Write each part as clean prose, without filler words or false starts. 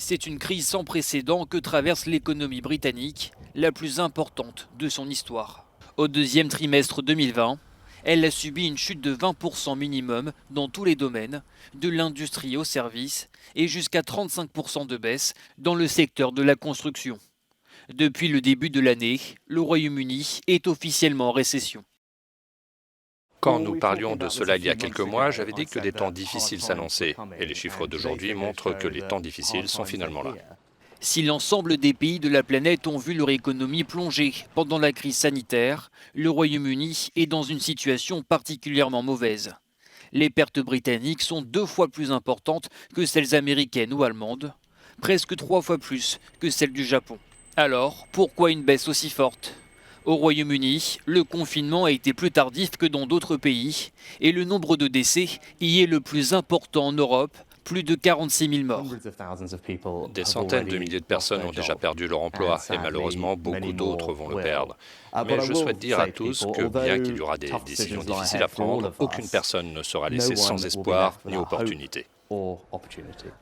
C'est une crise sans précédent que traverse l'économie britannique, la plus importante de son histoire. Au deuxième trimestre 2020, elle a subi une chute de 20% minimum dans tous les domaines, de l'industrie aux services, et jusqu'à 35% de baisse dans le secteur de la construction. Depuis le début de l'année, le Royaume-Uni est officiellement en récession. Quand nous parlions de cela il y a quelques mois, j'avais dit que des temps difficiles s'annonçaient, et les chiffres d'aujourd'hui montrent que les temps difficiles sont finalement là. Si l'ensemble des pays de la planète ont vu leur économie plonger pendant la crise sanitaire, le Royaume-Uni est dans une situation particulièrement mauvaise. Les pertes britanniques sont 2 fois plus importantes que celles américaines ou allemandes, presque 3 fois plus que celles du Japon. Alors, pourquoi une baisse aussi forte ? Au Royaume-Uni, le confinement a été plus tardif que dans d'autres pays et le nombre de décès y est le plus important en Europe, plus de 46 000 morts. Des centaines de milliers de personnes ont déjà perdu leur emploi, et malheureusement beaucoup d'autres vont le perdre. Mais je souhaite dire à tous que bien qu'il y aura des décisions difficiles à prendre, aucune personne ne sera laissée sans espoir ni opportunité.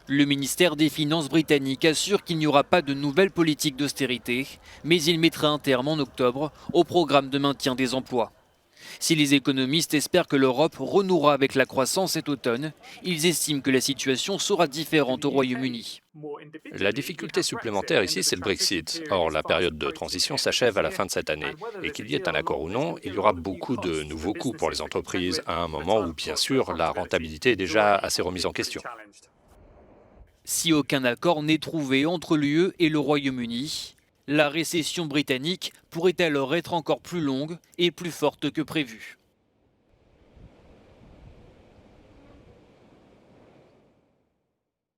Le ministère des Finances britannique assure qu'il n'y aura pas de nouvelle politique d'austérité, mais il mettra un terme en octobre au programme de maintien des emplois. Si les économistes espèrent que l'Europe renouera avec la croissance cet automne, ils estiment que la situation sera différente au Royaume-Uni. La difficulté supplémentaire ici, c'est le Brexit. Or, la période de transition s'achève à la fin de cette année. Et qu'il y ait un accord ou non, il y aura beaucoup de nouveaux coûts pour les entreprises, à un moment où, bien sûr, la rentabilité est déjà assez remise en question. Si aucun accord n'est trouvé entre l'UE et le Royaume-Uni, la récession britannique pourrait alors être encore plus longue et plus forte que prévu.